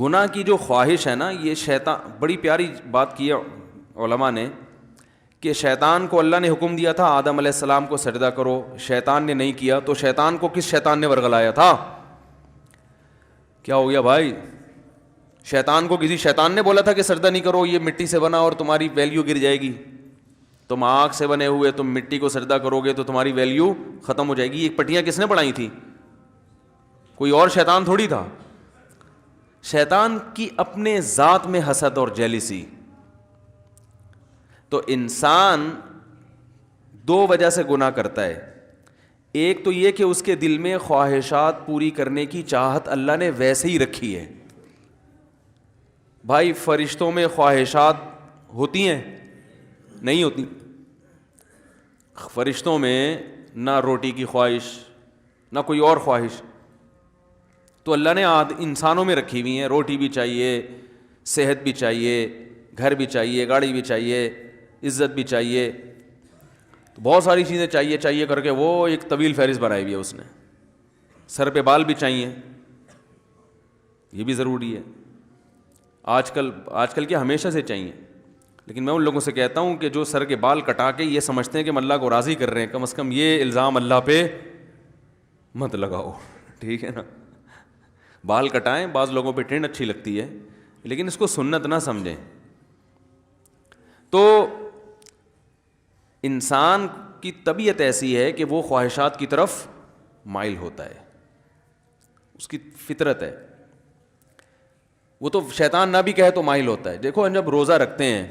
گناہ کی جو خواہش ہے نا، یہ شیطان، بڑی پیاری بات کی ہے علماء نے کہ شیطان کو اللہ نے حکم دیا تھا آدم علیہ السلام کو سجدہ کرو، شیطان نے نہیں کیا، تو شیطان کو کس شیطان نے ورغلایا تھا؟ کیا ہو گیا بھائی؟ شیطان کو کسی شیطان نے بولا تھا کہ سجدہ نہیں کرو، یہ مٹی سے بنا اور تمہاری ویلیو گر جائے گی، تم آگ سے بنے ہوئے تم مٹی کو سجدہ کرو گے تو تمہاری ویلیو ختم ہو جائے گی. یہ پٹیاں کس نے بڑھائی تھی؟ کوئی اور شیطان تھوڑی تھا. شیطان کی اپنے ذات میں حسد اور جیلسی. تو انسان دو وجہ سے گناہ کرتا ہے. ایک تو یہ کہ اس کے دل میں خواہشات پوری کرنے کی چاہت اللہ نے ویسے ہی رکھی ہے. بھائی فرشتوں میں خواہشات ہوتی ہیں؟ نہیں ہوتی. فرشتوں میں نہ روٹی کی خواہش نہ کوئی اور خواہش، تو اللہ نے انسانوں میں رکھی ہوئی ہیں. روٹی بھی چاہیے، صحت بھی چاہیے، گھر بھی چاہیے، گاڑی بھی چاہیے، عزت بھی چاہیے، تو بہت ساری چیزیں چاہیے کر کے وہ ایک طویل فہرست بنائی ہوئی ہے اس نے. سر پہ بال بھی چاہیے، یہ بھی ضروری ہے. آج کل کیا ہمیشہ سے چاہیے. لیکن میں ان لوگوں سے کہتا ہوں کہ جو سر کے بال کٹا کے یہ سمجھتے ہیں کہ ہم اللہ کو راضی کر رہے ہیں، کم از کم یہ الزام اللہ پہ مت لگاؤ، ٹھیک ہے نا. بال کٹائیں، بعض لوگوں پہ ٹرینڈ اچھی لگتی ہے، لیکن اس کو سنت نہ سمجھیں. تو انسان کی طبیعت ایسی ہے کہ وہ خواہشات کی طرف مائل ہوتا ہے، اس کی فطرت ہے. وہ تو شیطان نہ بھی کہے تو مائل ہوتا ہے. دیکھو جب روزہ رکھتے ہیں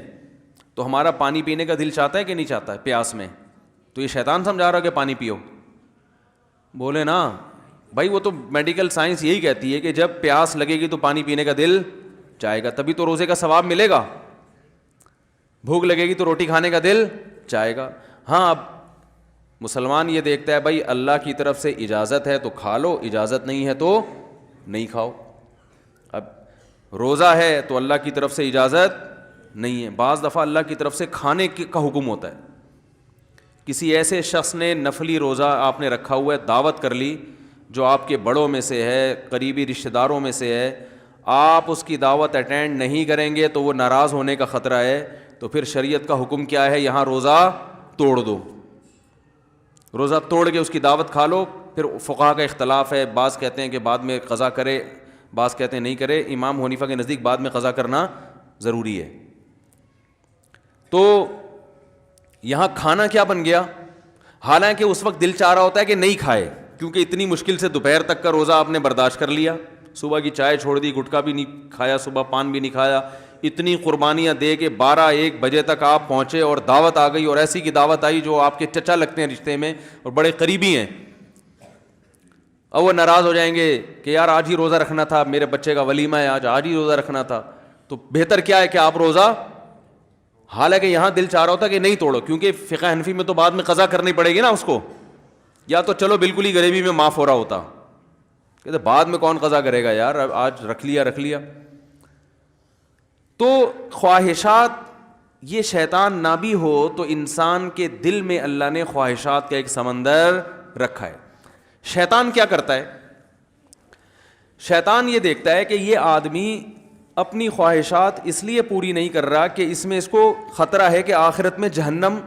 تو ہمارا پانی پینے کا دل چاہتا ہے کہ نہیں چاہتا ہے پیاس میں؟ تو یہ شیطان سمجھا رہا کہ پانی پیو؟ بولے نا بھائی، وہ تو میڈیکل سائنس یہی کہتی ہے کہ جب پیاس لگے گی تو پانی پینے کا دل چاہے گا، تبھی تو روزے کا ثواب ملے گا. بھوک لگے گی تو روٹی کھانے کا دل چاہے گا. ہاں اب مسلمان یہ دیکھتا ہے بھائی اللہ کی طرف سے اجازت ہے تو کھا لو, اجازت نہیں ہے تو نہیں کھاؤ. اب روزہ ہے تو اللہ کی طرف سے اجازت نہیں ہے. بعض دفعہ اللہ کی طرف سے کھانے کا حکم ہوتا ہے. کسی ایسے شخص نے نفلی روزہ آپ نے رکھا ہوا ہے, دعوت کر لی جو آپ کے بڑوں میں سے ہے, قریبی رشتہ داروں میں سے ہے, آپ اس کی دعوت اٹینڈ نہیں کریں گے تو وہ ناراض ہونے کا خطرہ ہے. تو پھر شریعت کا حکم کیا ہے, یہاں روزہ توڑ دو, روزہ توڑ کے اس کی دعوت کھا لو. پھر فقہا کا اختلاف ہے, بعض کہتے ہیں کہ بعد میں قضا کرے, بعض کہتے ہیں نہیں کرے. امام حنیفہ کے نزدیک بعد میں قضا کرنا ضروری ہے. تو یہاں کھانا کیا بن گیا, حالانکہ اس وقت دل چاہ رہا ہوتا ہے کہ نہیں کھائے, کیونکہ اتنی مشکل سے دوپہر تک کا روزہ آپ نے برداشت کر لیا, صبح کی چائے چھوڑ دی, گٹکا بھی نہیں کھایا, صبح پان بھی نہیں کھایا, اتنی قربانیاں دے کے 12-1 بجے تک آپ پہنچے اور دعوت آ گئی, اور ایسی کی دعوت آئی جو آپ کے چچا لگتے ہیں رشتے میں اور بڑے قریبی ہیں. اب وہ ناراض ہو جائیں گے کہ یار آج ہی روزہ رکھنا تھا, میرے بچے کا ولیمہ ہے, آج ہی روزہ رکھنا تھا. تو بہتر کیا ہے کہ آپ روزہ, حالانکہ یہاں دل چاہ رہا ہوتا کہ نہیں توڑو, کیونکہ فقہ حنفی میں تو بعد میں قضا کرنی پڑے گی نا اس کو, یا تو چلو بالکل ہی غریبی میں معاف ہو رہا ہوتا, کہتے بعد میں کون قضا کرے گا یار, آج رکھ لیا. تو خواہشات, یہ شیطان نہ بھی ہو تو انسان کے دل میں اللہ نے خواہشات کا ایک سمندر رکھا ہے. شیطان کیا کرتا ہے, شیطان یہ دیکھتا ہے کہ یہ آدمی اپنی خواہشات اس لیے پوری نہیں کر رہا کہ اس میں اس کو خطرہ ہے کہ آخرت میں جہنم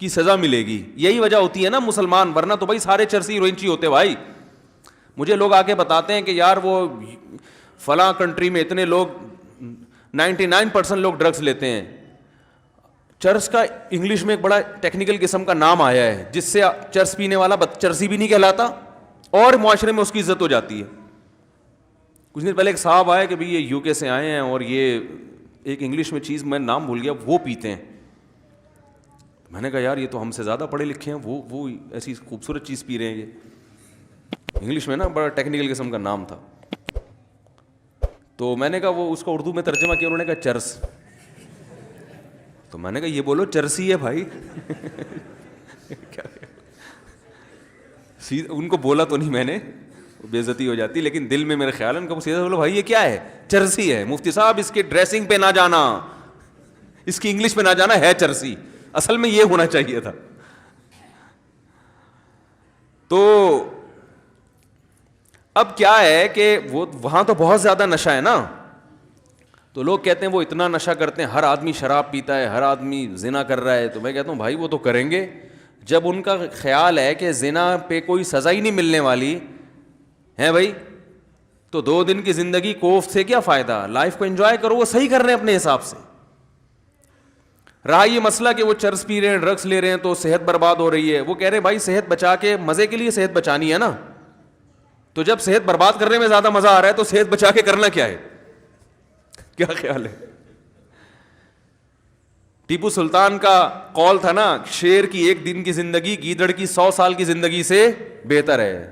کی سزا ملے گی. یہی وجہ ہوتی ہے نا مسلمان, ورنہ تو بھائی سارے چرسی ہیروئنچی ہوتے بھائی. مجھے لوگ آ کے بتاتے ہیں کہ یار وہ فلاں کنٹری میں اتنے لوگ 99% لوگ ڈرگس لیتے ہیں. چرس کا انگلش میں ایک بڑا ٹیکنیکل قسم کا نام آیا ہے جس سے چرس پینے والا چرسی بھی نہیں کہلاتا اور معاشرے میں اس کی عزت ہو جاتی ہے. کچھ دن پہلے ایک صاحب آئے کہ بھئی یہ یو کے سے آئے ہیں اور یہ ایک انگلش میں چیز میں نام بھول گیا وہ پیتے ہیں. میں نے کہا یار یہ تو ہم سے زیادہ پڑھے لکھے ہیں, وہ ایسی خوبصورت چیز پی رہے ہیں. یہ انگلش میں نا بڑا ٹیکنیکل قسم کا نام تھا. تو میں نے کہا وہ اس کو اردو میں ترجمہ کیا, انہوں نے کہا چرس. تو میں نے کہا یہ بولو چرسی ہے بھائی. ان کو بولا تو نہیں میں نے, بے عزتی ہو جاتی, لیکن دل میں میرے خیال ہے ان کو سیدھا بولو بھائی یہ کیا ہے, چرسی ہے. مفتی صاحب اس کے ڈریسنگ پہ نہ جانا, اس کی انگلش پہ نہ جانا, ہے چرسی, اصل میں یہ ہونا چاہیے تھا. تو اب کیا ہے کہ وہ وہاں تو بہت زیادہ نشہ ہے نا, تو لوگ کہتے ہیں وہ اتنا نشہ کرتے ہیں, ہر آدمی شراب پیتا ہے, ہر آدمی زنا کر رہا ہے. تو میں کہتا ہوں بھائی وہ تو کریں گے, جب ان کا خیال ہے کہ زنا پہ کوئی سزا ہی نہیں ملنے والی ہے بھائی, تو 2 دن کی زندگی کوفت سے کیا فائدہ, لائف کو انجوائے کرو. وہ صحیح کر رہے ہیں اپنے حساب سے. رہا یہ مسئلہ کہ وہ چرس پی رہے ہیں, ڈرگس لے رہے ہیں تو صحت برباد ہو رہی ہے, وہ کہہ رہے ہیں بھائی صحت بچا کے, مزے کے لیے صحت بچانی ہے نا, تو جب صحت برباد کرنے میں زیادہ مزہ آ رہا ہے تو صحت بچا کے کرنا کیا ہے, کیا خیال ہے. ٹیپو سلطان کا قول تھا نا, شیر کی 1 دن کی زندگی گیدڑ کی 100 سال کی زندگی سے بہتر ہے.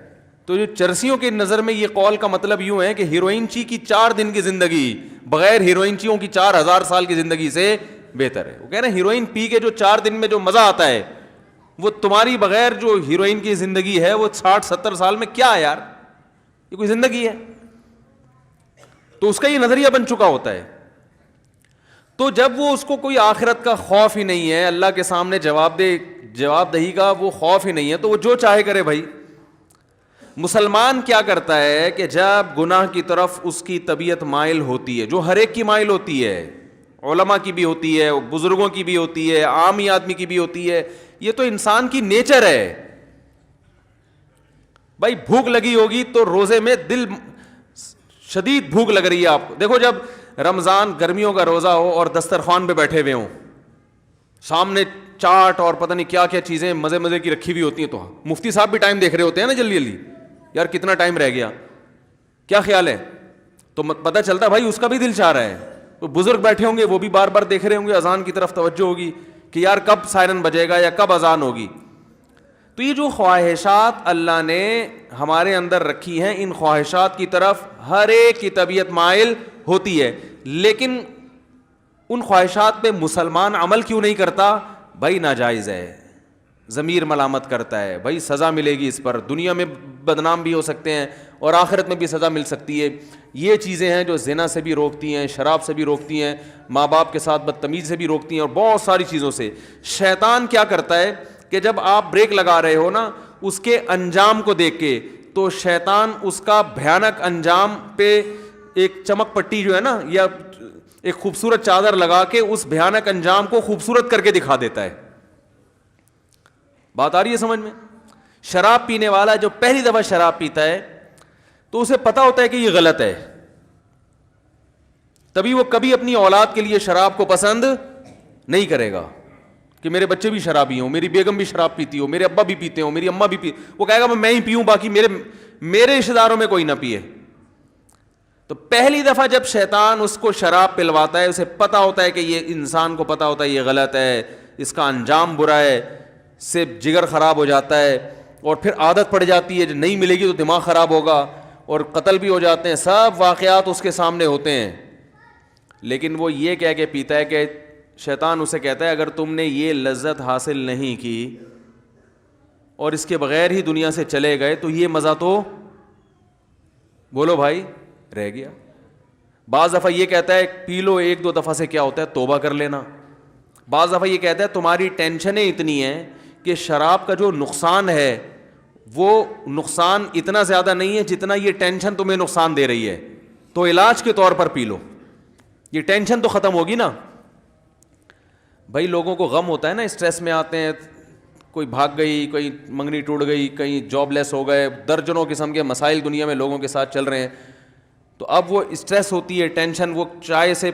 تو جو چرسیوں کی نظر میں یہ قول کا مطلب یوں ہے کہ ہیروئنچی کی 4 دن کی زندگی بغیر ہیروئنچیوں کی 4000 سال کی زندگی سے بہتر ہے. وہ کہہ رہے ہیں ہیروئن پی کے جو 4 دن میں جو مزہ آتا ہے وہ تمہاری بغیر جو ہیروئن کی زندگی ہے وہ 60-70 سال میں کیا ہے یار, یہ کوئی زندگی ہے. تو اس کا یہ نظریہ بن چکا ہوتا ہے. تو جب وہ اس کو کوئی آخرت کا خوف ہی نہیں ہے, اللہ کے سامنے جواب دہی کا وہ خوف ہی نہیں ہے, تو وہ جو چاہے کرے بھائی. مسلمان کیا کرتا ہے کہ جب گناہ کی طرف اس کی طبیعت مائل ہوتی ہے, جو ہر ایک کی مائل ہوتی ہے, علماء کی بھی ہوتی ہے, بزرگوں کی بھی ہوتی ہے, عام ہی آدمی کی بھی ہوتی ہے, یہ تو انسان کی نیچر ہے بھائی. بھوک لگی ہوگی تو روزے میں دل شدید بھوک لگ رہی ہے آپ کو. دیکھو جب رمضان گرمیوں کا روزہ ہو اور دسترخوان پہ بیٹھے ہوئے ہوں, سامنے چاٹ اور پتہ نہیں کیا کیا چیزیں مزے مزے کی رکھی ہوئی ہوتی ہیں, تو مفتی صاحب بھی ٹائم دیکھ رہے ہوتے ہیں نا جلدی جلدی, یار کتنا ٹائم رہ گیا, کیا خیال ہے. تو پتہ چلتا ہے بھائی اس کا بھی دل چاہ رہا ہے. تو بزرگ بیٹھے ہوں گے وہ بھی بار بار دیکھ رہے ہوں گے, اذان کی طرف توجہ ہوگی کہ یار کب سائرن بجے گا یا کب اذان ہوگی. تو یہ جو خواہشات اللہ نے ہمارے اندر رکھی ہیں, ان خواہشات کی طرف ہر ایک کی طبیعت مائل ہوتی ہے, لیکن ان خواہشات پہ مسلمان عمل کیوں نہیں کرتا؟ بھائی ناجائز ہے، ضمیر ملامت کرتا ہے، بھائی سزا ملے گی اس پر، دنیا میں بدنام بھی ہو سکتے ہیں اور آخرت میں بھی سزا مل سکتی ہے. یہ چیزیں ہیں جو زنا سے بھی روکتی ہیں، شراب سے بھی روکتی ہیں، ماں باپ کے ساتھ بدتمیزی سے بھی روکتی ہیں، اور بہت ساری چیزوں سے. شیطان کیا کرتا ہے کہ جب آپ بریک لگا رہے ہو نا اس کے انجام کو دیکھ کے، تو شیطان اس کا بھیانک انجام پہ ایک چمک پٹی جو ہے نا یا ایک خوبصورت چادر لگا کے اس بھیانک انجام کو خوبصورت کر کے دکھا دیتا ہے. بات آ رہی ہے سمجھ میں؟ شراب پینے والا جو پہلی دفعہ شراب پیتا ہے تو اسے پتا ہوتا ہے کہ یہ غلط ہے، تبھی وہ کبھی اپنی اولاد کے لیے شراب کو پسند نہیں کرے گا کہ میرے بچے بھی شرابی ہوں، میری بیگم بھی شراب پیتی ہو، میرے ابا بھی پیتے ہوں، میری اماں بھی وہ کہے گا میں ہی پیوں، باقی میرے رشتے داروں میں کوئی نہ پیے. تو پہلی دفعہ جب شیطان اس کو شراب پلواتا ہے، اسے پتا ہوتا ہے کہ یہ انسان کو پتا ہوتا ہے یہ غلط ہے، اس کا انجام برا ہے، سے جگر خراب ہو جاتا ہے اور پھر عادت پڑ جاتی ہے، جو نہیں ملے گی تو دماغ خراب ہوگا اور قتل بھی ہو جاتے ہیں، سب واقعات اس کے سامنے ہوتے ہیں. لیکن وہ یہ کہہ کے پیتا ہے کہ شیطان اسے کہتا ہے اگر تم نے یہ لذت حاصل نہیں کی اور اس کے بغیر ہی دنیا سے چلے گئے تو یہ مزہ تو بولو بھائی رہ گیا. بعض دفعہ یہ کہتا ہے پی لو ایک دو دفعہ سے کیا ہوتا ہے توبہ کر لینا. بعض دفعہ یہ کہتا ہے تمہاری ٹینشنیں اتنی ہیں کہ شراب کا جو نقصان ہے وہ نقصان اتنا زیادہ نہیں ہے جتنا یہ ٹینشن تمہیں نقصان دے رہی ہے، تو علاج کے طور پر پی لو، یہ ٹینشن تو ختم ہوگی نا. بھائی لوگوں کو غم ہوتا ہے نا، اسٹریس میں آتے ہیں، کوئی بھاگ گئی، کوئی منگنی ٹوٹ گئی، کہیں جاب لیس ہو گئے، درجنوں قسم کے مسائل دنیا میں لوگوں کے ساتھ چل رہے ہیں. تو اب وہ اسٹریس ہوتی ہے، ٹینشن وہ چائے سے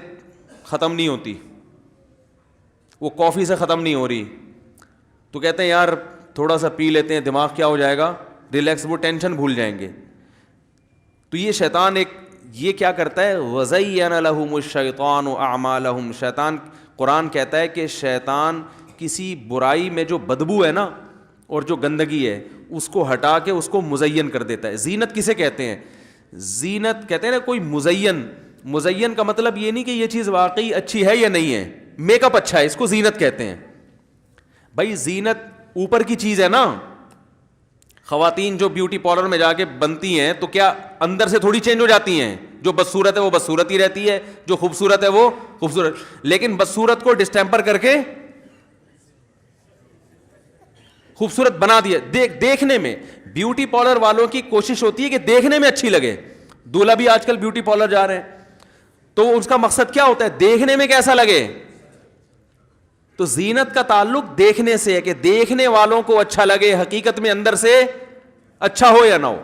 ختم نہیں ہوتی، وہ کافی سے ختم نہیں ہو رہی، تو کہتے ہیں یار تھوڑا سا پی لیتے ہیں، دماغ کیا ہو جائے گا ریلیکس، وہ ٹینشن بھول جائیں گے. تو یہ شیطان یہ کیا کرتا ہے، وَزَيَّنَ لَهُمُ الشَّيْطَانُ أَعْمَالَهُمْ. شیطان قرآن کہتا ہے کہ شیطان کسی برائی میں جو بدبو ہے نا اور جو گندگی ہے اس کو ہٹا کے اس کو مزین کر دیتا ہے. زینت کسے کہتے ہیں؟ زینت کہتے ہیں نا کوئی مزین کا مطلب یہ نہیں کہ یہ چیز واقعی اچھی ہے یا نہیں ہے، میک اپ اچھا ہے اس کو زینت کہتے ہیں. بھائی زینت اوپر کی چیز ہے نا، خواتین جو بیوٹی پارلر میں جا کے بنتی ہیں تو کیا اندر سے تھوڑی چینج ہو جاتی ہیں؟ جو بدصورت ہے وہ بدصورت ہی رہتی ہے، جو خوبصورت ہے وہ خوبصورت، لیکن بدصورت کو ڈسٹیمپر کر کے خوبصورت بنا دیا. دیکھنے میں بیوٹی پارلر والوں کی کوشش ہوتی ہے کہ دیکھنے میں اچھی لگے. دولہا بھی آج کل بیوٹی پارلر جا رہے ہیں تو اس کا مقصد کیا ہوتا ہے؟ دیکھنے میں کیسا لگے. تو زینت کا تعلق دیکھنے سے ہے کہ دیکھنے والوں کو اچھا لگے، حقیقت میں اندر سے اچھا ہو یا نہ ہو.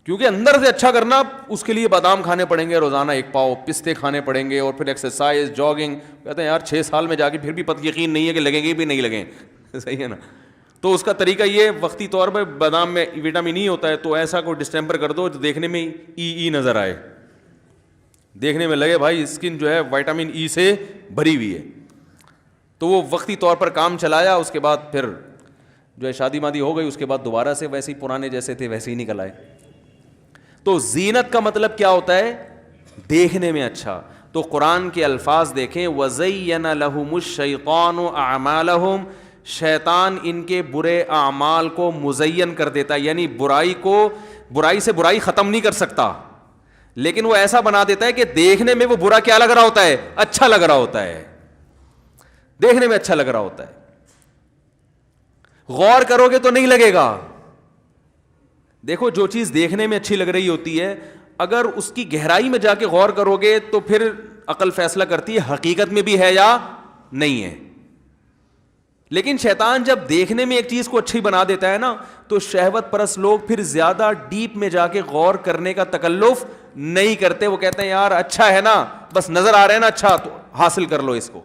کیونکہ اندر سے اچھا کرنا اس کے لیے بادام کھانے پڑیں گے روزانہ 1 پاؤ، پستے کھانے پڑیں گے اور پھر ایکسرسائز، جاگنگ. کہتے ہیں یار 6 سال میں جا کے پھر بھی یقین نہیں ہے کہ لگیں گے بھی نہیں لگیں. صحیح ہے نا؟ تو اس کا طریقہ یہ وقتی طور پہ بادام میں وٹامن ای ہوتا ہے تو ایسا کو ڈسٹیمپر کر دو جو دیکھنے میں ای نظر آئے، دیکھنے میں لگے بھائی اسکن جو ہے وٹامن ای سے بھری ہوئی ہے. تو وہ وقتی طور پر کام چلایا، اس کے بعد پھر جو ہے شادی مادی ہو گئی، اس کے بعد دوبارہ سے ویسے ہی پرانے جیسے تھے ویسے ہی نکل آئے. تو زینت کا مطلب کیا ہوتا ہے؟ دیکھنے میں اچھا. تو قرآن کے الفاظ دیکھیں، وَزَيَّنَ لَهُمُ الشَّيْطَانُ أَعْمَالَهُمْ. شیطان ان کے برے اعمال کو مزین کر دیتا ہے، یعنی برائی سے برائی ختم نہیں کر سکتا، لیکن وہ ایسا بنا دیتا ہے کہ دیکھنے میں وہ برا کیا لگ رہا ہوتا ہے؟ اچھا لگ رہا ہوتا ہے، دیکھنے میں اچھا لگ رہا ہوتا ہے. غور کرو گے تو نہیں لگے گا. دیکھو جو چیز دیکھنے میں اچھی لگ رہی ہوتی ہے اگر اس کی گہرائی میں جا کے غور کرو گے تو پھر عقل فیصلہ کرتی ہے حقیقت میں بھی ہے یا نہیں ہے. لیکن شیطان جب دیکھنے میں ایک چیز کو اچھی بنا دیتا ہے نا تو شہوت پرست لوگ پھر زیادہ ڈیپ میں جا کے غور کرنے کا تکلف نہیں کرتے. وہ کہتے ہیں یار اچھا ہے نا، بس نظر آ رہا ہے نا اچھا تو حاصل کر لو اس کو.